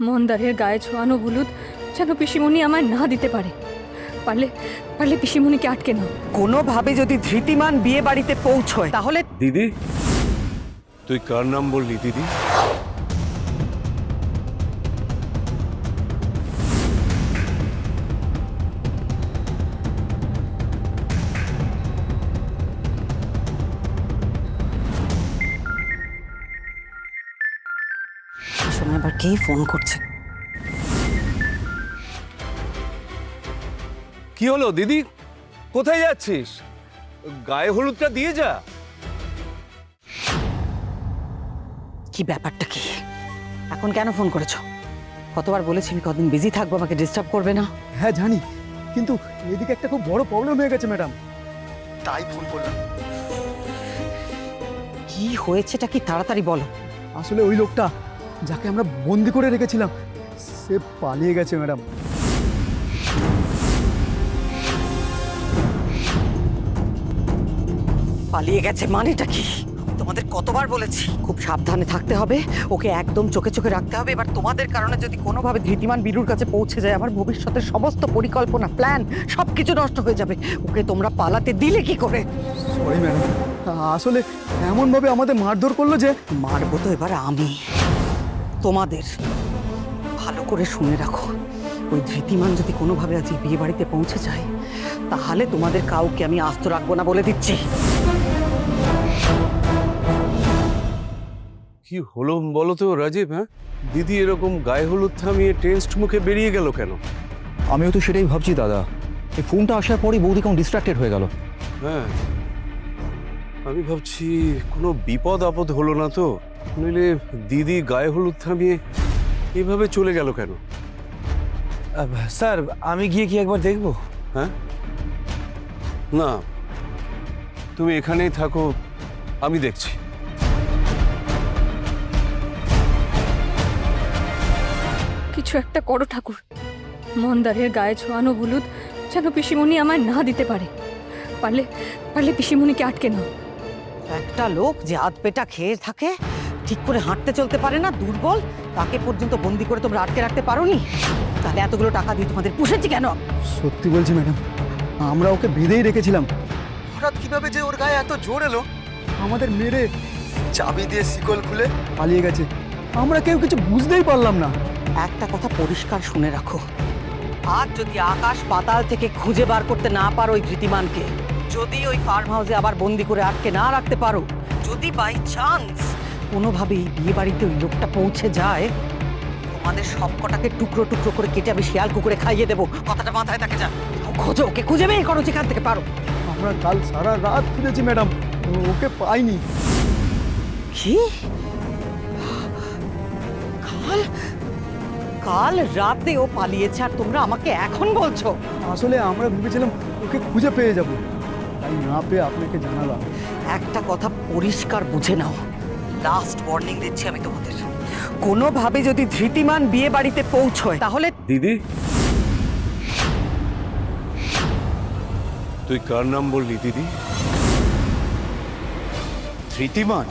মন্দারের গায়ে ছোঁয়ানো হলুদ যেন পিসিমণি আমায় না দিতে পারে। পারলে পারলে পিসিমণিকে আটকে নাও। কোনোভাবে যদি ধৃতিমান বিয়ে বাড়িতে পৌঁছয় তাহলে দিদি, তুই কার নাম বললি দিদি? শোনো, এবার কে ফোন করছে? কি হলো দিদি, কোথায় যাচ্ছিস? গায়ে হলুদটা দিয়ে যা। কি ব্যাপারটা কি? এখন কেন ফোন করেছো? কতবার বলেছি আমি কদিন বিজি থাকবো, আমাকে ডিস্টার্ব করবে না। হ্যাঁ জানি, কিন্তু এদিকে একটা খুব বড় প্রবলেম হয়ে গেছে ম্যাডাম, তাই ফোন করলাম। কি হয়েছেটা কি তাড়াতাড়ি বলো। আসলে ওই লোকটা যাকে আমরা বন্দি করে রেখেছিলাম সে পালিয়ে গেছে ম্যাডাম। পালিয়ে গেছে মানেটা কি? তোমাদের কতবার বলেছি খুব সাবধানে থাকতে হবে, ওকে একদম চোখে চোখে রাখতে হবে। এবার তোমাদের কারণে যদি কোনোভাবে ধৃতিমান বীরুর কাছে পৌঁছে যায়, আমার ভবিষ্যতের সমস্ত পরিকল্পনা, প্ল্যান সবকিছু নষ্ট হয়ে যাবে। ওকে তোমরা পালাতে দিলে কি করে? সরি ম্যাডাম, আসলে এমনভাবে আমাদের মারধর করলো যে। মারবো তো এবার আমি তোমাদের। ভালো করে শুনে রাখো, ওই ধৃতিমান যদি কোনোভাবে আজ এই বিয়ে বাড়িতে পৌঁছে যায়, তাহলে তোমাদের কাউকে আমি আস্ত রাখবো না বলে দিচ্ছি। কি হলো বলো তো রাজীব? হ্যাঁ, দিদি এরকম গায়ে হলুদ থামিয়ে টেন্সড মুখে বেরিয়ে গেল কেন? আমিও তো সেটাই ভাবছি দাদা। এই ফোনটা আসার পরই বৌদি কেমন ডিস্ট্রাক্টেড হয়ে গেল। হ্যাঁ, আমি ভাবছি কোনো বিপদ আপদ হলো না তো, নইলে দিদি গায়ে হলুদ থামিয়ে এভাবে চলে গেল কেন? স্যার, আমি গিয়ে কি একবার দেখবো? হ্যাঁ, না, তুমি এখানেই থাকো, আমি দেখছি। কিছু একটা করো ঠাকুর। মন্দারের গায়ে ছোঁয়ানো হলুদ যেন পিসিমণি আমায় না দিতে পারে। পারলে পারলে পিসিমণিকে আটকে নাও। একটা লোক যে হাত পেটা খেয়ে থাকে, ঠিক করে হাঁটতে চলতে পারে না, দুর্বল, তাকে পর্যন্ত বন্দি করে তোমরা আটকে রাখতে পারোনি? তাহলে এতগুলো টাকা দিয়ে তোমাদের পুষেছি কেন? সত্যি বলছি ম্যাডাম, আমরা ওকে বেঁধেই রেখেছিলাম। হঠাৎ কিভাবে যে ওর গায়ে এত জোর এলো, আমাদের মেরে চাবি দিয়ে শিকল খুলে পালিয়ে গেছে। আমরা কেউ কিছু বুঝতেই পারলাম না। একটা কথা পরিষ্কার শুনে রাখো, আজ যদি আকাশ পাতাল থেকে খুঁজে বার করতে না পারো ওই ধৃতিমানকে, যদি ওই ফার্ম হাউসে আবার বন্দি করে আটকে না রাখতে পারো, যদি বাই চান্স কোনোভাবে এই বিয়ে বাড়িতে ওই লোকটা পৌঁছে যায়, তোমাদের সব কটাকে টুকরো টুকরো করে কেটে আমি শিয়াল কুকুরে খাইয়ে দেবো। কথাটা মাথায় থাকে যা। খোঁজো, ওকে খুঁজে বের করো যেখান থেকে পারো। আমরা কাল সারা রাত খুঁজেছি ম্যাডাম, ওকে পাইনি। কি? কাল কাল রাতে ও পালিয়েছে আর তোমরা আমাকে এখন বলছো? আসলে আমরা ভেবেছিলাম ওকে খুঁজে পেয়ে যাব, তাই না পেয়ে আপনাকে জানালাম। একটা কথা পরিষ্কার বুঝে নাও, লাস্ট ওয়ার্নিং দিচ্ছি আমি তোমাদের, কোনোভাবে যদি ধৃতিমান বিয়ে বাড়িতে পৌঁছয় তাহলে দিদি, তুই কার নাম বললি দিদি? ধৃতিমান?